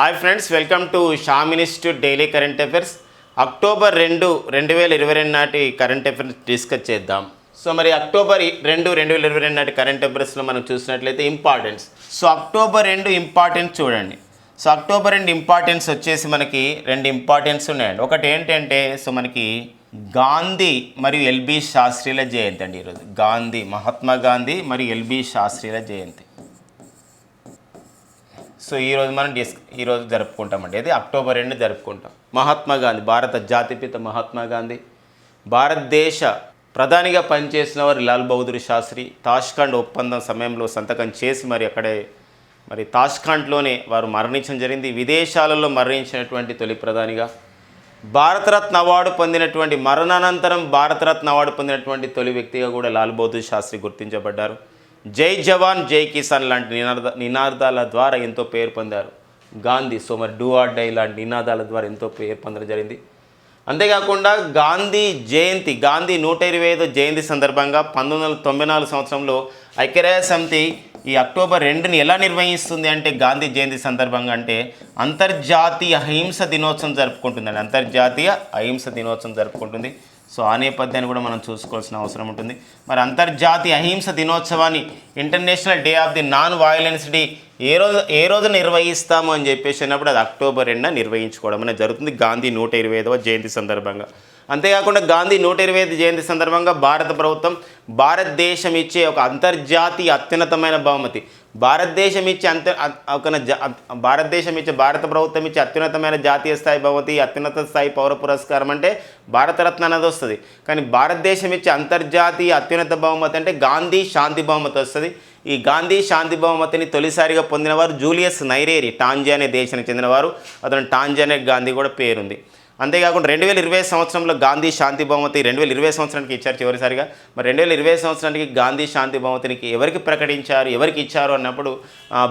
Hi friends, welcome to Sam institute daily current affairs. October 2, 2022 నాటి current affairs discuss చేద్దాం. So మరి October 2, 2022 నాటి current అఫైర్స్లో మనం చూసినట్లయితే ఇంపార్టెన్స్. సో అక్టోబర్ 2 ఇంపార్టెన్స్ చూడండి. సో అక్టోబర్ 2 ఇంపార్టెన్స్ వచ్చేసి మనకి 2 ఇంపార్టెన్స్ ఉన్నాయండి. ఒకటి ఏంటంటే సో మనకి గాంధీ మరియు ఎల్బి శాస్త్రిల జయంతి అండి. ఈరోజు గాంధీ, మహాత్మా గాంధీ మరియు ఎల్బి శాస్త్రిల జయంతి. సో ఈరోజు మనం ఈరోజు జరుపుకుంటామండి. అది అక్టోబర్ 2 జరుపుకుంటాం. మహాత్మా గాంధీ, భారత జాతిపిత మహాత్మా గాంధీ, భారతదేశ ప్రధానిగా పనిచేసిన వారు లాల్ బహదూర్ శాస్త్రి. తాష్కండ్ ఒప్పందం సమయంలో సంతకం చేసి మరి తాష్కండ్లోనే వారు మరణించడం జరిగింది. విదేశాలలో మరణించినటువంటి తొలి ప్రధానిగా, భారతరత్న అవార్డు పొందినటువంటి మరణానంతరం భారతరత్న అవార్డు పొందినటువంటి తొలి వ్యక్తిగా కూడా లాల్ బహదూర్ శాస్త్రి గుర్తించబడ్డారు. జై జవాన్ జై కిసాన్ లాంటి నినాదాల ద్వారా ఎంతో పేరు పొందారు గాంధీ. సో మరి డూ ఆర్ డై లాంటి నినాదాల ద్వారా ఎంతో పేరు పొందడం జరిగింది. అంతేకాకుండా గాంధీ జయంతి, గాంధీ 125వ జయంతి సందర్భంగా 1994 సంవత్సరంలో ఐక్యరాజ్య సమితి ఈ అక్టోబర్ 2ని ఎలా నిర్వహిస్తుంది అంటే గాంధీ జయంతి సందర్భంగా అంటే అంతర్జాతీయ అహింస దినోత్సవం జరుపుకుంటుందండి. అంతర్జాతీయ అహింస దినోత్సవం జరుపుకుంటుంది. సో ఆ నేపథ్యాన్ని కూడా మనం చూసుకోవాల్సిన అవసరం ఉంటుంది. మరి అంతర్జాతీయ అహింస దినోత్సవాన్ని, international day of the non violence day ఏ రోజు నిర్వహిస్తాము అని చెప్పేసి అన్నప్పుడు అది అక్టోబర్ 2న నిర్వహించుకోవడం అనేది జరుగుతుంది గాంధీ 125వ జయంతి సందర్భంగా. అంతేకాకుండా గాంధీ 125వ జయంతి సందర్భంగా భారత ప్రభుత్వం భారతదేశం ఇచ్చే ఒక అంతర్జాతీయ అత్యున్నతమైన బహుమతి, భారత ప్రభుత్వం ఇచ్చే అత్యున్నతమైన జాతీయ స్థాయి బహుమతి, అత్యున్నత స్థాయి పౌర పురస్కారం అంటే భారతరత్న అనేది వస్తుంది. కానీ భారతదేశం ఇచ్చే అంతర్జాతీయ అత్యున్నత బహుమతి అంటే గాంధీ శాంతి బహుమతి వస్తుంది. ఈ గాంధీ శాంతి బహుమతిని తొలిసారిగా పొందినవారు జూలియస్ నైరేరి, టాంజానియా దేశానికి చెందినవారు. అతను టాంజానియా గాంధీ కూడా పేరుంది. అంతేకాకుండా 2020 సంవత్సరంలో గాంధీ శాంతి బహుమతి 2020 సంవత్సరానికి ఇచ్చారు చివరిసారిగా. మరి 2020 సంవత్సరానికి గాంధీ శాంతి బహుమతికి ఎవరికి ప్రకటించారు, ఎవరికి ఇచ్చారు అన్నప్పుడు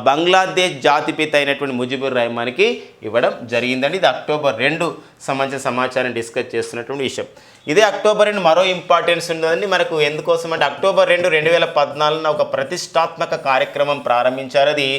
బంగ్లాదేశ్ జాతిపిత అయినటువంటి ముజిబుర్ రెహమాన్కి ఇవ్వడం జరిగిందండి. ఇది అక్టోబర్ 2 సంబంధించిన సమాచారం డిస్కస్ చేస్తున్నటువంటి విషయం. ఇదే అక్టోబర్ 2 మరో ఇంపార్టెన్స్ ఉంటుందండి మనకు. ఎందుకోసం అంటే అక్టోబర్ 2, 2014 ఒక ప్రతిష్టాత్మక కార్యక్రమం ప్రారంభించారు. అది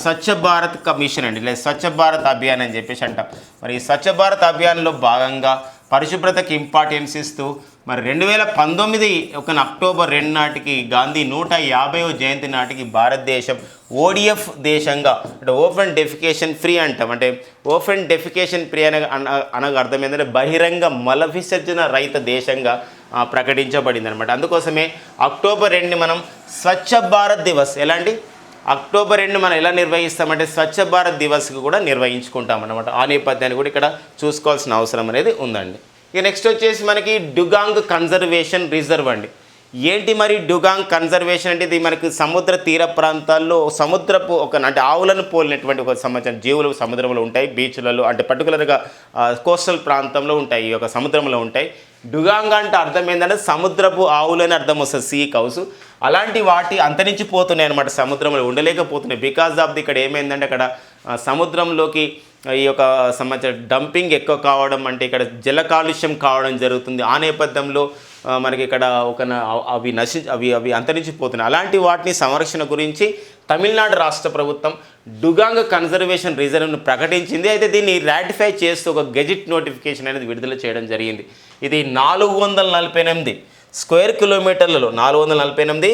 స్వచ్ఛ భారత్ మిషన్ అండి, లేదా స్వచ్ఛ భారత్ అభియాన్ అని చెప్పేసి అంటాం. మరి ఈ స్వచ్ఛ భారత్ అభియాన్లో భాగంగా పరిశుభ్రతకి ఇంపార్టెన్స్ ఇస్తూ మరి 2019 అక్టోబర్ 2 నాటికి గాంధీ 150వ జయంతి నాటికి భారతదేశం ఓడిఎఫ్ దేశంగా, అంటే ఓపెన్ డెఫికేషన్ ఫ్రీ అంటాం. అంటే ఓపెన్ డెఫికేషన్ ఫ్రీ అనగా అర్థం ఏంటంటే బహిరంగ మల విసర్జన రహిత దేశంగా ప్రకటించబడింది అనమాట. అందుకోసమే అక్టోబర్ 2ని మనం స్వచ్ఛ భారత్ దివస్, ఎలాంటి అక్టోబర్ 2 మనం ఎలా నిర్వహిస్తామంటే స్వచ్ఛ భారత్ దివస్కి కూడా నిర్వహించుకుంటాం అన్నమాట. ఆ నేపథ్యాన్ని కూడా ఇక్కడ చూసుకోవాల్సిన అవసరం అనేది ఉందండి. ఇక నెక్స్ట్ వచ్చేసి మనకి డుగాంగ్ కన్జర్వేషన్ రిజర్వ్ అండి. ఏంటి మరి డుగాంగ్ కన్జర్వేషన్ అంటే ఇది మనకి సముద్ర తీర ప్రాంతాల్లో సముద్రపు అంటే ఆవులను పోలినటువంటి ఒక సంబంధించిన జీవులు సముద్రంలో ఉంటాయి, బీచ్లలో అంటే పర్టికులర్గా కోస్టల్ ప్రాంతంలో ఉంటాయి, ఈ యొక్క సముద్రంలో ఉంటాయి. డుగాంగ్ అంటే అర్థం ఏంటంటే సముద్రపు ఆవులని అర్థం వస్తుంది, సీ కౌస్. అలాంటి వాటి అంతరించిపోతున్నాయి అనమాట, సముద్రంలో ఉండలేకపోతున్నాయి. బికాజ్ ఆఫ్ ది ఇక్కడ ఏమైందంటే అక్కడ సముద్రంలోకి ఈ యొక్క సంబంధించిన డంపింగ్ ఎక్కువ కావడం, అంటే ఇక్కడ జల కాలుష్యం కావడం జరుగుతుంది. ఆ నేపథ్యంలో మనకి ఇక్కడ అవి అంతరించిపోతున్నాయి. అలాంటి వాటిని సంరక్షణ గురించి తమిళనాడు రాష్ట్ర ప్రభుత్వం డుగాంగ్ కన్జర్వేషన్ రిజర్వ్ను ప్రకటించింది. అయితే దీన్ని రాటిఫై చేస్తూ ఒక గెజిట్ నోటిఫికేషన్ అనేది విడుదల చేయడం జరిగింది. ఇది 448 స్క్వేర్ కిలోమీటర్లలో 448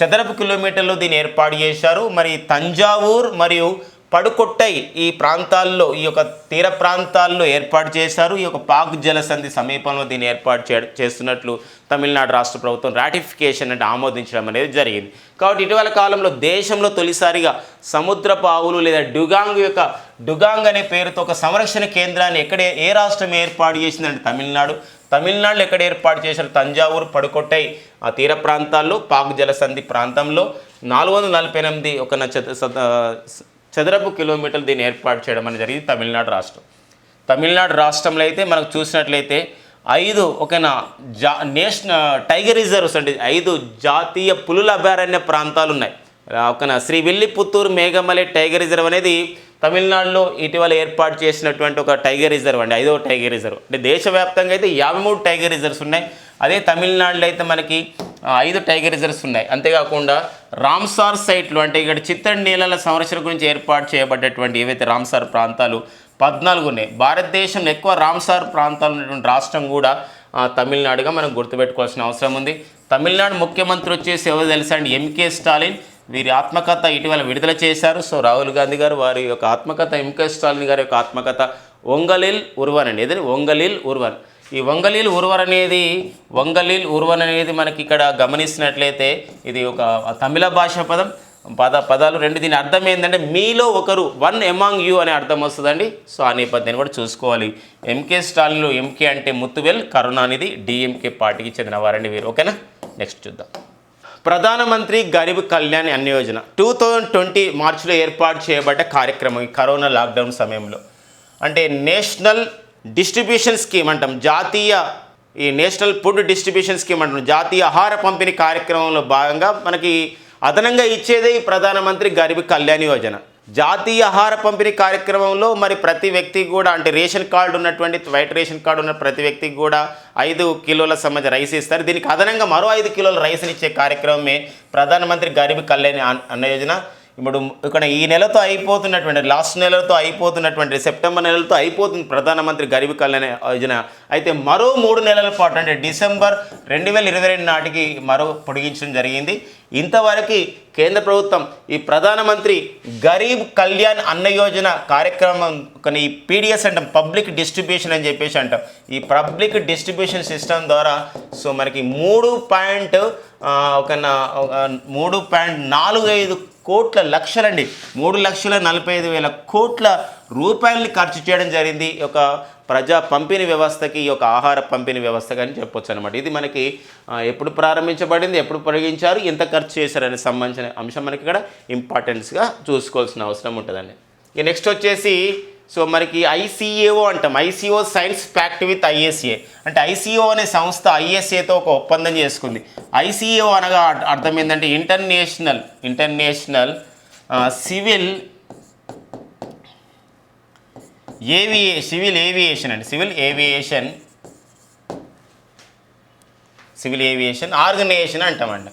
చదరపు కిలోమీటర్లు దీన్ని ఏర్పాటు చేశారు. మరి తంజావూర్ మరియు పడుకొట్టై ఈ ప్రాంతాల్లో, ఈ యొక్క తీర ప్రాంతాల్లో ఏర్పాటు చేశారు. ఈ యొక్క పాక్ జలసంధి సమీపంలో దీన్ని ఏర్పాటు చేస్తున్నట్లు తమిళనాడు రాష్ట్ర ప్రభుత్వం రాటిఫికేషన్ అంటే ఆమోదించడం అనేది జరిగింది. కాబట్టి ఇటీవల కాలంలో దేశంలో తొలిసారిగా సముద్రపు ఆవులు లేదా డుగాంగ్ అనే పేరుతో ఒక సంరక్షణ కేంద్రాన్ని ఏ రాష్ట్రం ఏర్పాటు చేసిందంటే తమిళనాడులో ఎక్కడ ఏర్పాటు చేశారు? తంజావూరు, పడుకొట్టై ఆ తీర ప్రాంతాల్లో పాక్ జలసంధి ప్రాంతంలో 448 చదరపు కిలోమీటర్లు దీన్ని ఏర్పాటు చేయడం అనేది జరిగింది తమిళనాడు రాష్ట్రంలో. అయితే మనకు చూసినట్లయితే 5 టైగర్ రిజర్వ్స్ అంటే 5 జాతీయ పులుల అభయారణ్య ప్రాంతాలు ఉన్నాయి. శ్రీవిల్లిపుత్తూరు మేఘమలై టైగర్ రిజర్వ్ అనేది తమిళనాడులో ఇటీవల ఏర్పాటు చేసినటువంటి ఒక టైగర్ రిజర్వ్ అండి, 5వ టైగర్ రిజర్వ్. అంటే దేశవ్యాప్తంగా అయితే 53 టైగర్ రిజర్వ్స్ ఉన్నాయి. అదే తమిళనాడులో అయితే మనకి 5 టైగర్ రిజర్వ్స్ ఉన్నాయి. అంతేకాకుండా రామ్సార్ సైట్లు అంటే ఇక్కడ చిత్తడి నీళ్ళ సంరక్షణ గురించి ఏర్పాటు చేయబడ్డటువంటి ఏవైతే రామ్సార్ ప్రాంతాలు 14 ఉన్నాయి. భారతదేశంలో ఎక్కువ రామ్సార్ ప్రాంతాలు ఉన్నటువంటి రాష్ట్రం కూడా తమిళనాడుగా మనం గుర్తుపెట్టుకోవాల్సిన అవసరం ఉంది. తమిళనాడు ముఖ్యమంత్రి వచ్చేసి ఎవరు తెలుసా అండి? ఎంకే స్టాలిన్. వీరి ఆత్మకథ ఇటీవల విడుదల చేశారు. సో రాహుల్ గాంధీ గారు వారి యొక్క ఆత్మకథ, ఎంకే స్టాలిన్ గారి యొక్క ఆత్మకథ ఒంగలిల్ ఉర్వన్ అండి. ఏదండి? ఒంగలిల్ ఉర్వన్. ఈ ఒంగలిల్ ఉర్వన్ అనేది మనకి ఇక్కడ గమనిస్తున్నట్లయితే ఇది ఒక తమిళ భాష పదాలు రెండు. దీని అర్థం ఏంటంటే మీలో ఒకరు, వన్ ఎమాంగ్ యూ అనే అర్థం వస్తుందండి. సో ఆ నేపథ్యాన్ని కూడా చూసుకోవాలి. ఎంకే స్టాలిన్లో ఎంకే అంటే ముత్తువేల్, కరుణానిధి డిఎంకే పార్టీకి చెందిన వారండి వీరు. ఓకేనా? నెక్స్ట్ చూద్దాం. ప్రధానమంత్రి గరీబ్ కళ్యాణ్ అన్న యోజన 2020 మార్చిలో ఏర్పాటు చేయబడ్డ కార్యక్రమం. ఈ కరోనా లాక్డౌన్ సమయంలో అంటే నేషనల్ డిస్ట్రిబ్యూషన్ స్కీమ్ అంటాం, ఈ నేషనల్ ఫుడ్ డిస్ట్రిబ్యూషన్ స్కీమ్ అంటాం. జాతీయ ఆహార పంపిణీ కార్యక్రమంలో భాగంగా మనకి అదనంగా ఇచ్చేదే ఈ ప్రధానమంత్రి గరీబ్ కళ్యాణ్ యోజన. జాతీయ ఆహార పంపిణీ కార్యక్రమంలో మరి ప్రతి వ్యక్తికి కూడా అంటే రేషన్ కార్డు ఉన్నటువంటి వైట్ రేషన్ కార్డు ఉన్న ప్రతి వ్యక్తికి కూడా 5 కిలోల సంబంధించిన రైస్ ఇస్తారు. దీనికి అదనంగా మరో 5 కిలోల రైస్ని ఇచ్చే కార్యక్రమమే ప్రధానమంత్రి గరీబ్ కళ్యాణ్ అన్న యోజన. ఇప్పుడు ఇక్కడ ఈ నెలతో అయిపోతున్నటువంటి, లాస్ట్ నెలతో అయిపోతున్నటువంటి, సెప్టెంబర్ నెలతో అయిపోతుంది ప్రధానమంత్రి గరీబ్ కళ్యాణ్ యోజన. అయితే మరో 3 నెలల పాటు అంటే డిసెంబర్ 2022 నాటికి మరో పొడిగించడం జరిగింది. ఇంతవరకు కేంద్ర ప్రభుత్వం ఈ ప్రధానమంత్రి గరీబ్ కళ్యాణ్ అన్న యోజన కార్యక్రమం కానీ ఈ పీడిఎస్ అంటాం, పబ్లిక్ డిస్ట్రిబ్యూషన్ అని చెప్పేసి అంటాం. ఈ పబ్లిక్ డిస్ట్రిబ్యూషన్ సిస్టమ్ ద్వారా సో మనకి 3.45 కోట్ల లక్షలండి, 3,45,000 కోట్ల రూపాయలని ఖర్చు చేయడం జరిగింది ఈ యొక్క ప్రజా పంపిణీ వ్యవస్థకి, ఈ యొక్క ఆహార పంపిణీ వ్యవస్థకి అని చెప్పొచ్చు అనమాట. ఇది మనకి ఎప్పుడు ప్రారంభించబడింది, ఎప్పుడు పొడిగించారు, ఎంత ఖర్చు చేశారనే సంబంధించిన అంశం మనకి ఇక్కడ ఇంపార్టెన్స్గా చూసుకోవాల్సిన అవసరం ఉంటుందండి. ఇక నెక్స్ట్ వచ్చేసి సో మనకి ఐసీఏఓ అంటాం. ICO science pact with ISA అంటే ఐసీఓ అనే సంస్థ ఐఎస్ఏతో ఒక ఒప్పందం చేసుకుంది. ఐసీఏఓ అనగా అర్థం ఏంటంటే ఇంటర్నేషనల్ సివిల్ ఏవియేషన్ అండి. సివిల్ ఏవియేషన్ ఆర్గనైజేషన్ అంటామండి.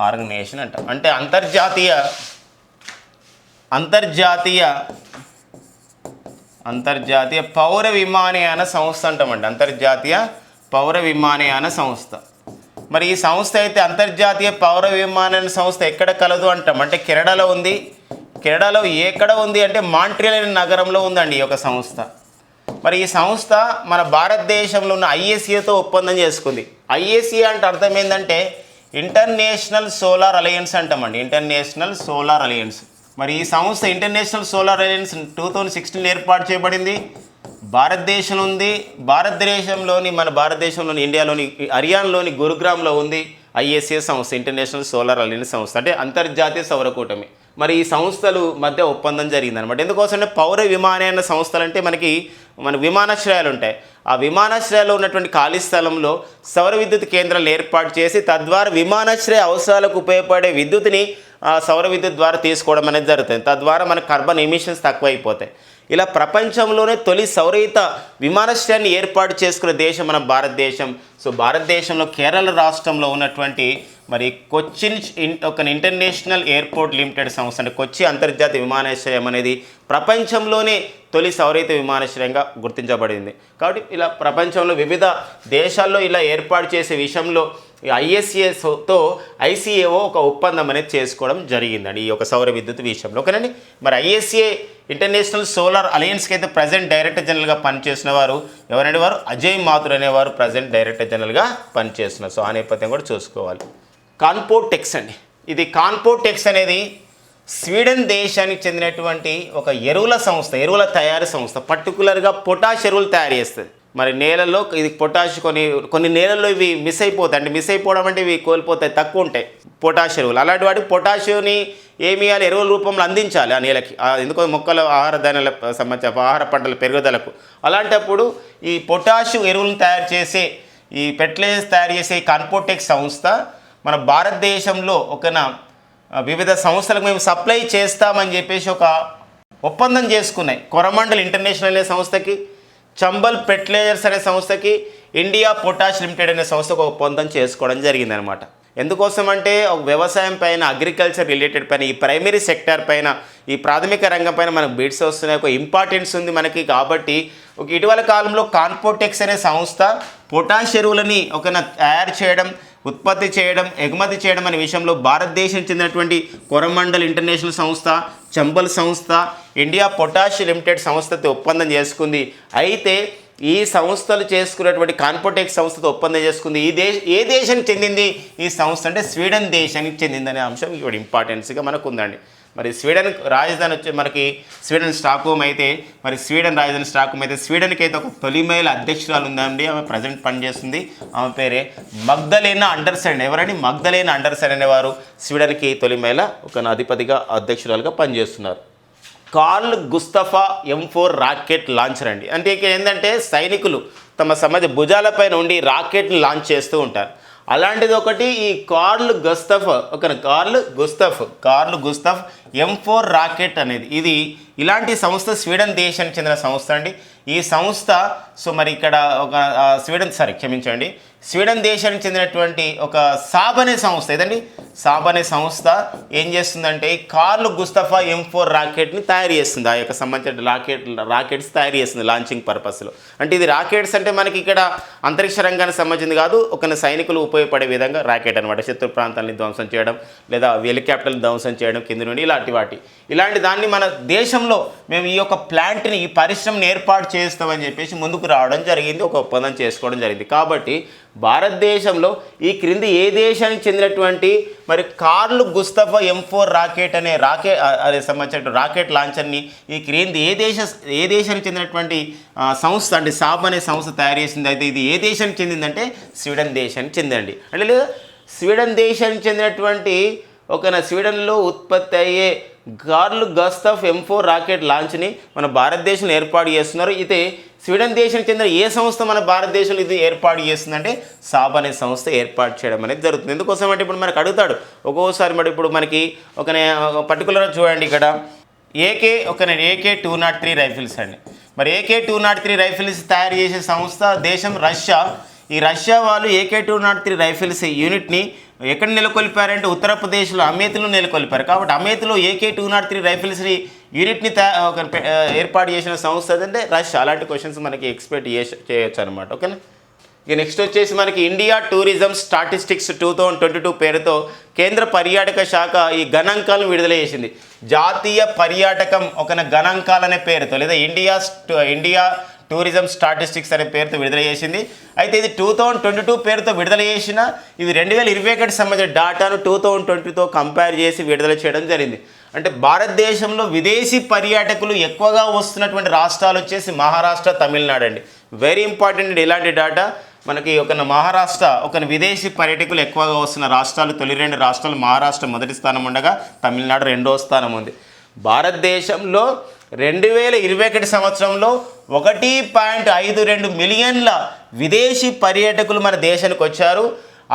ఆర్గనైజేషన్ అంటాం అంటే అంతర్జాతీయ పౌర విమానయాన సంస్థ అంటామండి. అంతర్జాతీయ పౌర విమానయాన సంస్థ. మరి ఈ సంస్థ అయితే అంతర్జాతీయ పౌర విమానయాన సంస్థ ఎక్కడ కలదు అంటాం అంటే కెనడాలో ఉంది. కెనడాలో ఎక్కడ ఉంది అంటే మాంట్రియల్ అనే నగరంలో ఉందండి ఈ యొక్క సంస్థ. మరి ఈ సంస్థ మన భారతదేశంలో ఉన్న ఐఎస్ఏతో ఒప్పందం చేసుకుంది. ఐఎస్ఏ అంటే అర్థం ఏంటంటే ఇంటర్నేషనల్ సోలార్ అలయన్స్ అంటామండి. International solar alliance. మరి ఈ సంస్థ ఇంటర్నేషనల్ సోలార్ అలయన్స్ 2016 ఏర్పాటు చేయబడింది. భారతదేశంలో ఉంది. మన భారతదేశంలోని ఇండియాలోని హర్యానాలోని గురుగ్రామ్లో ఉంది ఐఎస్ఏ సంస్థ, ఇంటర్నేషనల్ సోలార్ అలయన్స్ సంస్థ అంటే అంతర్జాతీయ సౌర కూటమి. మరి ఈ సంస్థలు మధ్య ఒప్పందం జరిగిందనమాట. ఎందుకోసం అంటే పౌర విమానయాన సంస్థలు అంటే మన విమానాశ్రయాలు ఉంటాయి. ఆ విమానాశ్రయాల్లో ఉన్నటువంటి ఖాళీ స్థలంలో సౌర విద్యుత్ కేంద్రాలు ఏర్పాటు చేసి తద్వారా విమానాశ్రయ అవసరాలకు ఉపయోగపడే విద్యుత్ని సౌర విద్యుత్ ద్వారా తీసుకోవడం అనేది జరుగుతుంది. తద్వారా మన కార్బన్ ఎమిషన్స్ తక్కువైపోతాయి. ఇలా ప్రపంచంలోనే తొలి సౌరయుత విమానాశ్రయాన్ని ఏర్పాటు చేసుకున్న దేశం మన భారతదేశం. సో భారతదేశంలో కేరళ రాష్ట్రంలో ఉన్నటువంటి మరి కొచ్చిన్ ఒక ఇంటర్నేషనల్ ఎయిర్పోర్ట్ లిమిటెడ్ సంస్థ అంటే కొచ్చి అంతర్జాతీయ విమానాశ్రయం అనేది ప్రపంచంలోనే తొలి సౌరయుత విమానాశ్రయంగా గుర్తించబడింది. కాబట్టి ఇలా ప్రపంచంలో వివిధ దేశాల్లో ఇలా ఏర్పాటు చేసే విషయంలో ఐఎస్ఏతో ఐసీఏఓ ఒక ఒప్పందం అనేది చేసుకోవడం జరిగిందండి ఈ యొక్క సౌర విద్యుత్ విషయంలో. ఓకేనండి. మరి ఐఎస్ఏ ఇంటర్నేషనల్ సోలార్ అలయన్స్కి అయితే ప్రజెంట్ డైరెక్టర్ జనరల్గా పనిచేసిన వారు ఎవరంటే వారు అజయ్ మాథుర్ అనేవారు ప్రజెంట్ డైరెక్టర్ జనరల్గా పనిచేస్తున్నారు. సో ఆ నేపథ్యం కూడా చూసుకోవాలి. కాన్పోటెక్స్ అండి. ఇది కాన్పోటెక్స్ అనేది స్వీడన్ దేశానికి చెందినటువంటి ఒక ఎరువుల తయారీ సంస్థ. పర్టికులర్గా పొటాష్ ఎరువులు తయారు చేస్తుంది. మరి నేలల్లో ఇది పొటాష్ కొన్ని నేలల్లో ఇవి మిస్ అయిపోతాయి. అంటే మిస్ అయిపోవడం అంటే ఇవి కోల్పోతాయి, తక్కువ ఉంటాయి పొటాష్ ఎరువులు. అలాంటి వాటికి పొటాషియోని ఏమి చేయాలి? ఎరువుల రూపంలో అందించాలి ఆ నేలకి, ఎందుకో మొక్కల ఆహార ధాన్యాల సంబంధించిన ఆహార పంటల పెరుగుదలకు. అలాంటప్పుడు ఈ పొటాష్ ఎరువులను తయారు చేసే ఈ ఫెర్టిలైజర్స్ తయారు చేసే కాన్పోటెక్స్ సంస్థ మన భారతదేశంలో వివిధ సంస్థలకు మేము సప్లై చేస్తామని చెప్పేసి ఒక ఒప్పందం చేసుకున్నాయి. కొరమండల్ ఇంటర్నేషనల్ అనే సంస్థకి, చంబల్ ఫెర్టిలైజర్స్ అనే సంస్థకి, ఇండియా పొటాష్ లిమిటెడ్ అనే సంస్థ ఒక ఒప్పందం చేసుకోవడం జరిగిందనమాట. ఎందుకోసం అంటే ఒక వ్యవసాయం పైన, అగ్రికల్చర్ రిలేటెడ్ పైన, ఈ ప్రైమరీ సెక్టార్ పైన, ఈ ప్రాథమిక రంగం పైన మనకు బిడ్స్ వస్తున్నాయి, ఒక ఇంపార్టెన్స్ ఉంది మనకి. కాబట్టి ఒక ఇటీవల కాలంలో కాన్పోటెక్స్ అనే సంస్థ పొటాష్ ఎరువులని తయారు చేయడం, ఉత్పత్తి చేయడం, ఎగుమతి చేయడం అనే విషయంలో భారతదేశం చెందినటువంటి కొరమండల్ ఇంటర్నేషనల్ సంస్థ, చంబల్ సంస్థ, ఇండియా పొటాష్ లిమిటెడ్ సంస్థతో ఒప్పందం చేసుకుంది. అయితే ఈ సంస్థలు చేసుకున్నటువంటి కాన్పోటెక్స్ సంస్థతో ఒప్పందం చేసుకుంది. ఏ దేశానికి చెందింది ఈ సంస్థ అంటే స్వీడన్ దేశానికి చెందిందనే అంశం ఇక్కడ ఇంపార్టెన్స్గా మనకు ఉందండి. మరి స్వీడన్ రాజధాని వచ్చి మనకి స్వీడన్ స్టాక్హోమ్ అయితే, మరి స్వీడన్ రాజధాని స్టాక్హోమ్ అయితే స్వీడన్కి అయితే ఒక తొలి మహిళ అధ్యక్షురాలు ఉందండి. ఆమె ప్రజెంట్ పనిచేస్తుంది. ఆమె పేరే మగ్దలేనా అండర్సన్. ఎవరండి? మగ్దలేనా అండర్సన్ అనేవారు స్వీడన్కి తొలి మహిళ అధిపతిగా అధ్యక్షురాలుగా పనిచేస్తున్నారు. కార్ల్ గుస్తఫా M4 రాకెట్ లాంచర్ అండి. అంటే ఇక్కడ ఏంటంటే సైనికులు తమ భుజాలపైన ఉండి రాకెట్ని లాంచ్ చేస్తూ ఉంటారు. అలాంటిది ఒకటి ఈ కార్ల్ గుస్తఫ్ M4 రాకెట్ అనేది. ఇలాంటి సంస్థ స్వీడన్ దేశానికి చెందిన సంస్థ అండి. ఈ సంస్థ మరి ఇక్కడ స్వీడన్ దేశానికి చెందినటువంటి ఒక సాబ్ అనే సంస్థ ఏదండి, సాబ్ అనే సంస్థ ఏం చేస్తుందంటే కార్ల్ గుస్తఫా M4 రాకెట్ని తయారు చేస్తుంది. ఆ యొక్క సంబంధించిన రాకెట్స్ తయారు చేస్తుంది లాంచింగ్ పర్పస్లో. అంటే ఇది రాకెట్స్ అంటే మనకి ఇక్కడ అంతరిక్ష రంగానికి సంబంధించింది కాదు, ఒక సైనికులు ఉపయోగపడే విధంగా రాకెట్ అనమాట. శత్రు ప్రాంతాలని ధ్వంసం చేయడం, లేదా హెలికాప్టర్లు ధ్వంసం చేయడం కింద నుండి, ఇలాంటి దాన్ని మన దేశంలో మేము ఈ యొక్క ప్లాంట్ని, ఈ పరిశ్రమని ఏర్పాటు చేస్తామని చెప్పేసి ముందుకు రావడం జరిగింది, ఒక ఒప్పందం చేసుకోవడం జరిగింది. కాబట్టి భారతదేశంలో ఈ క్రింది ఏ దేశానికి చెందినటువంటి మరి కార్ల్ గుస్తఫా M4 రాకెట్ అనే సంబంధించిన రాకెట్ లాంచర్ని ఈ క్రింది ఏ దేశానికి చెందినటువంటి సంస్థ అంటే సాబ్ అనే సంస్థ తయారు చేసింది. అయితే ఇది ఏ దేశానికి చెందిందంటే స్వీడన్ దేశానికి చెందండి. అంటే లేదా స్వీడన్ దేశానికి చెందినటువంటి స్వీడన్లో ఉత్పత్తి అయ్యే కార్ల్ గుస్తఫ్ M4 రాకెట్ లాంచ్ని మన భారతదేశంలో ఏర్పాటు చేస్తున్నారు. అయితే స్వీడన్ దేశానికి చెందిన ఏ సంస్థ మన భారతదేశంలో ఇది ఏర్పాటు చేస్తుందంటే సాబ్ అనే సంస్థ ఏర్పాటు చేయడం అనేది జరుగుతుంది. ఎందుకోసం అంటే ఇప్పుడు మనకు అడుగుతాడు ఒక్కోసారి, మరి ఇప్పుడు మనకి పర్టికులర్గా చూడండి ఇక్కడ AK-203 రైఫిల్స్ అండి. మరి AK-203 రైఫిల్స్ తయారు చేసే సంస్థ దేశం రష్యా. ఈ రష్యా వాళ్ళు AK-203 రైఫిల్స్ యూనిట్ని ఎక్కడ నెలకొల్పారంటే ఉత్తరప్రదేశ్లో అమేథీలో నెలకొల్పారు. కాబట్టి అమేథీలో AK-203 రైఫిల్స్ని యూనిట్ని ఏర్పాటు చేసిన సంస్థ అంటే రష్యా. అలాంటి క్వశ్చన్స్ మనకి ఎక్స్పెక్ట్ చేయొచ్చు అనమాట. ఓకేనా. ఇక నెక్స్ట్ వచ్చేసి మనకి ఇండియా టూరిజం స్టాటిస్టిక్స్ 2022 పేరుతో కేంద్ర పర్యాటక శాఖ ఈ గణాంకాలను విడుదల చేసింది. జాతీయ పర్యాటకం గణాంకాలు అనే పేరుతో, లేదా ఇండియా టూరిజం స్టాటిస్టిక్స్ అనే పేరుతో విడుదల చేసింది. అయితే ఇది 2022 పేరుతో విడుదల చేసిన ఇది 2021కి సంబంధించిన డాటాను 2020తో కంపేర్ చేసి విడుదల చేయడం జరిగింది. అంటే భారతదేశంలో విదేశీ పర్యాటకులు ఎక్కువగా వస్తున్నటువంటి రాష్ట్రాలు వచ్చేసి మహారాష్ట్ర, తమిళనాడు అండి. వెరీ ఇంపార్టెంట్ ఇలాంటి డాటా. మనకి మహారాష్ట్ర విదేశీ పర్యాటకులు ఎక్కువగా వస్తున్న రాష్ట్రాలు, తొలి 2 రాష్ట్రాలు మహారాష్ట్ర మొదటి స్థానం ఉండగా తమిళనాడు 2వ స్థానం ఉంది. భారతదేశంలో 2021 సంవత్సరంలో 1.52 మిలియన్ల విదేశీ పర్యాటకులు మన దేశానికి వచ్చారు.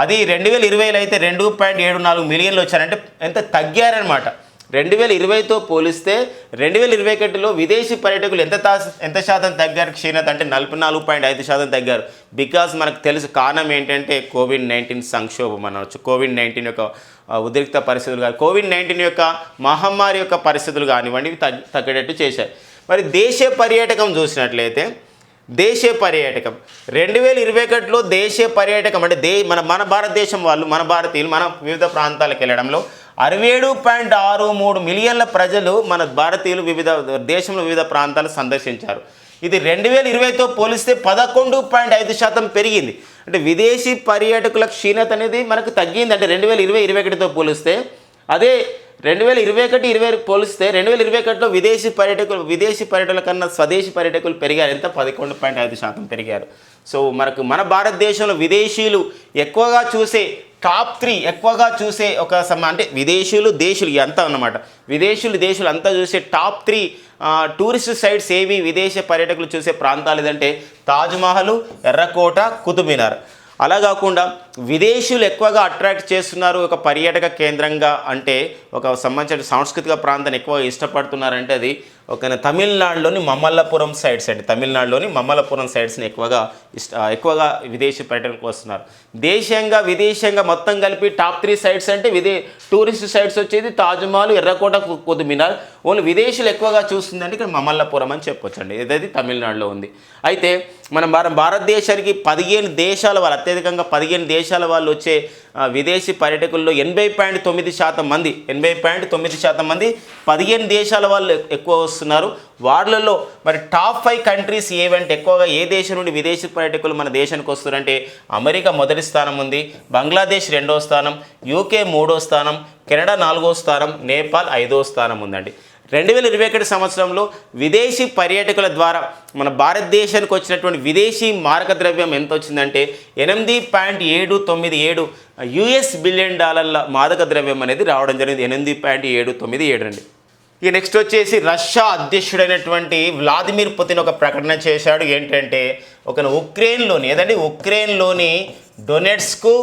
అది 2020లో అయితే 2.74 మిలియన్లు వచ్చారంటే ఎంత తగ్గారనమాట. 2020తో పోలిస్తే 2021లో విదేశీ పర్యాటకులు ఎంత శాతం తగ్గారు? క్షీణత అంటే 44.5% తగ్గారు. బికాజ్ మనకు తెలుసు కారణం ఏంటంటే కోవిడ్-19 సంక్షోభం అనవచ్చు. కోవిడ్-19 యొక్క ఉద్రిక్త పరిస్థితులు కానీ, కోవిడ్-19 యొక్క మహమ్మారి యొక్క పరిస్థితులు కానివ్వండి, తగ్గేటట్టు చేశారు. మరి దేశీయ పర్యాటకం చూసినట్లయితే దేశీయ పర్యాటకం 2021లో దేశీయ పర్యాటకం అంటే మన భారతదేశం వాళ్ళు, మన భారతీయులు మన వివిధ ప్రాంతాలకు వెళ్ళడంలో 67.63 మిలియన్ల ప్రజలు మన భారతీయులు దేశంలో వివిధ ప్రాంతాలు సందర్శించారు. ఇది 2020తో పోలిస్తే 11.5% పెరిగింది. అంటే విదేశీ పర్యాటకుల క్షీణత అనేది మనకు తగ్గింది. అంటే 2020-21తో పోలిస్తే, అదే 2021-20 పోలిస్తే 2021లో విదేశీ పర్యాటకుల కన్నా స్వదేశీ పర్యాటకులు పెరిగారు. ఎంత? 11.5% పెరిగారు. సో మన భారతదేశంలో విదేశీయులు ఎక్కువగా చూసే టాప్ 3 ఎక్కువగా చూసే అంటే దేశీయులు అంతా అన్నమాట. దేశీయులు అంతా చూసే టాప్ 3 టూరిస్ట్ సైట్స్ ఏవి, విదేశీ పర్యాటకులు చూసే ప్రాంతాలు ఏదంటే తాజ్మహల్, ఎర్రకోట, కుతుబ్ మినార్. అలా కాకుండా విదేశీయులు ఎక్కువగా అట్రాక్ట్ చేస్తున్నారు ఒక పర్యాటక కేంద్రంగా అంటే ఒక సంబంధించిన సాంస్కృతిక ప్రాంతాన్ని ఎక్కువ ఇష్టపడుతున్నారంటే అది ఒక తమిళనాడులోని మమల్లపురం సైడ్స్ అండి. తమిళనాడులోని మమల్లపురం సైడ్స్ని ఎక్కువగా విదేశీ పర్యటనకు వస్తున్నారు. విదేశంగా మొత్తం కలిపి టాప్ 3 సైట్స్ అంటే టూరిస్ట్ సైట్స్ వచ్చేది తాజ్మహల్, ఎర్రకోట, కుతుబ్-మినార్. ఓన్లీ విదేశీయులు ఎక్కువగా చూస్తుందంటే ఇక్కడ మమల్లపురం అని చెప్పొచ్చండి. ఇదైతే తమిళనాడులో ఉంది. అయితే మన భారతదేశానికి 15 దేశాల వాళ్ళు, అత్యధికంగా 15 దేశాల వాళ్ళు వచ్చే విదేశీ పర్యాటకుల్లో 80.9% మంది 15 దేశాల వాళ్ళు ఎక్కువ వస్తున్నారు. వాళ్ళలో మరి టాప్ 5 కంట్రీస్ ఏవంటే ఎక్కువగా ఏ దేశం నుండి విదేశీ పర్యాటకులు మన దేశానికి వస్తారంటే అమెరికా మొదటి స్థానం ఉంది, బంగ్లాదేశ్ 2వ స్థానం, యూకే 3వ స్థానం, కెనడా 4వ స్థానం, నేపాల్ 5వ స్థానం ఉందండి. 2021 సంవత్సరంలో విదేశీ పర్యాటకుల ద్వారా మన భారతదేశానికి వచ్చినటువంటి విదేశీ మారక ద్రవ్యం ఎంత వచ్చిందంటే $8.797 US బిలియన్ మాదక ద్రవ్యం అనేది రావడం జరిగింది. 8.797 అండి. ఇక నెక్స్ట్ వచ్చేసి రష్యా అధ్యక్షుడైనటువంటి వ్లాదిమిర్ పుతిన్ ఒక ప్రకటన చేశాడు. ఏంటంటే ఉక్రెయిన్లోని డొనెట్స్కు,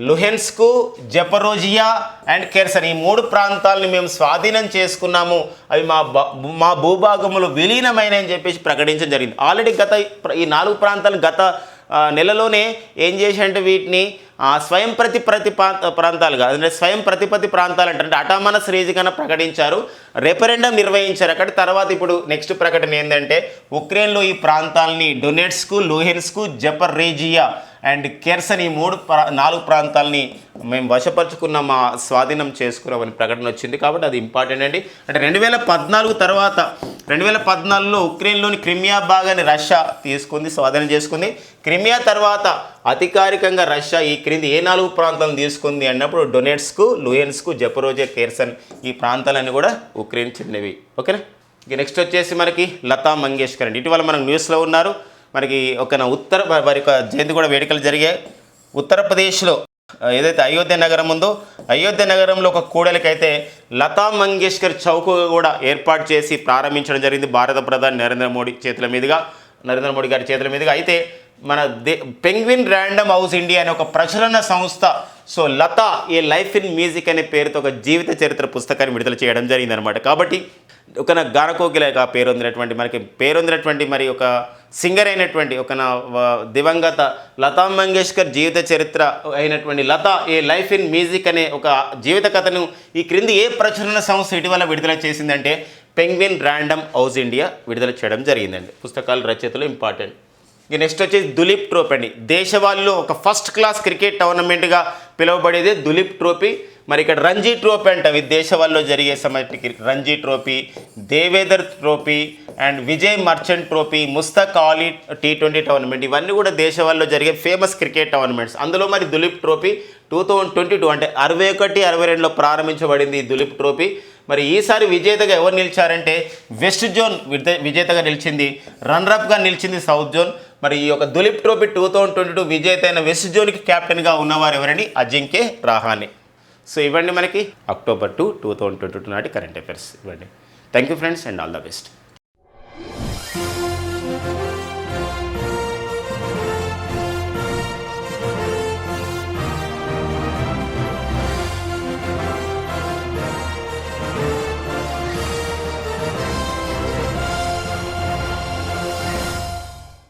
లుహెన్స్కు, జపరోజియా అండ్ కెర్సన్ ఈ 3 ప్రాంతాలని మేము స్వాధీనం చేసుకున్నాము, అవి మా భూభాగములు విలీనమైనని చెప్పేసి ప్రకటించడం జరిగింది. ఆల్రెడీ ఈ 4 ప్రాంతాలు గత నెలలోనే ఏం చేశారంటే వీటిని స్వయం ప్రతిపత్తి ప్రాంతాలుగా, అంటే స్వయం ప్రతిపత్తి ప్రాంతాలు అంటే అటామనస్ రీజియన్గా ప్రకటించారు. రెఫరెండం నిర్వహించారు అక్కడ. తర్వాత ఇప్పుడు నెక్స్ట్ ప్రకటన ఏంటంటే ఉక్రెయిన్లో ఈ ప్రాంతాలని డొనెట్స్కు, లుహెన్స్కు, జపరోజియా అండ్ కెర్సన్ ఈ 4 ప్రాంతాలని మేము వశపరుచుకున్నాం, మా స్వాధీనం చేసుకున్నామని ప్రకటన వచ్చింది. కాబట్టి అది ఇంపార్టెంట్ అండి. అంటే 2014 తర్వాత 2014లో ఉక్రెయిన్లోని క్రిమియా భాగాన్ని రష్యా స్వాధీనం చేసుకుంది. క్రిమియా తర్వాత అధికారికంగా రష్యా ఈ క్రింది ఏ 4 ప్రాంతాలను తీసుకుంది అన్నప్పుడు డొనెట్స్కు, లుహెన్స్కు, జపరోజియా, కెర్సన్ ఈ ప్రాంతాలన్నీ కూడా ఉక్రెయిన్ చెందినవి. ఓకేనా. ఇక నెక్స్ట్ వచ్చేసి మనకి లతా మంగేష్కర్ అండి. ఇటీవల మనకు న్యూస్లో ఉన్నారు. మనకి వారి యొక్క జయంతి కూడా వేడుకలు జరిగాయి. ఉత్తరప్రదేశ్లో ఏదైతే అయోధ్య నగరం ఉందో అయోధ్య నగరంలో ఒక కూడలికైతే లతా మంగేష్కర్ చౌక్ కూడా ఏర్పాటు చేసి ప్రారంభించడం జరిగింది భారత ప్రధాని నరేంద్ర మోడీ గారి చేతుల మీదుగా. అయితే మన పెంగ్విన్ ర్యాండమ్ హౌస్ ఇండియా అనే ఒక ప్రచురణ సంస్థ లతా ఏ లైఫ్ ఇన్ మ్యూజిక్ అనే పేరుతో ఒక జీవిత చరిత్ర పుస్తకాన్ని విడుదల చేయడం జరిగిందనమాట. కాబట్టి ఒక గానకోకిలగా పేరొందినటువంటి మరి ఒక సింగర్ అయినటువంటి దివంగత లతా మంగేష్కర్ జీవిత చరిత్ర అయినటువంటి లతా ఏ లైఫ్ ఇన్ మ్యూజిక్ అనే ఒక జీవిత కథను ఈ క్రింది ఏ ప్రచురణ సంస్థ ఇటీవల విడుదల చేసిందంటే పెంగ్విన్ ర్యాండమ్ హౌస్ ఇండియా విడుదల చేయడం జరిగిందండి. పుస్తకాల రచయితలు ఇంపార్టెంట్. ఇక నెక్స్ట్ వచ్చేసి దులీప్ ట్రోఫీ అండి. దేశవాళీలో ఒక ఫస్ట్ క్లాస్ క్రికెట్ టోర్నమెంట్గా పిలువబడేది దులీప్ ట్రోఫీ. మరి ఇక్కడ రంజీ ట్రోఫీ అంటాం. ఇది దేశవాళీలో జరిగే సమయానికి Ranji trophy, Deodhar trophy and Vijay Merchant trophy, Mushtaq Ali T20 tournament ఇవన్నీ కూడా దేశవాళీలో జరిగే ఫేమస్ క్రికెట్ టోర్నమెంట్స్. అందులో మరి దులీప్ ట్రోఫీ 2022 అంటే 61-62లో ప్రారంభించబడింది ఈ దులీప్ ట్రోఫీ. మరి ఈసారి విజేతగా ఎవరు నిలిచారంటే వెస్ట్ జోన్ విజేతగా నిలిచింది, రన్నరప్గా నిలిచింది సౌత్ జోన్. మరి ఈ యొక్క దులీప్ ట్రోఫీ 2022 విజేత అయిన వెస్ట్ జోన్కి క్యాప్టెన్గా ఉన్నవారు ఎవరండి? అజింక్య రహానే. ఇవ్వండి మనకి October 2, 2022 నాటి కరెంట్ అఫైర్స్ ఇవ్వండి. Thank you friends and all the best.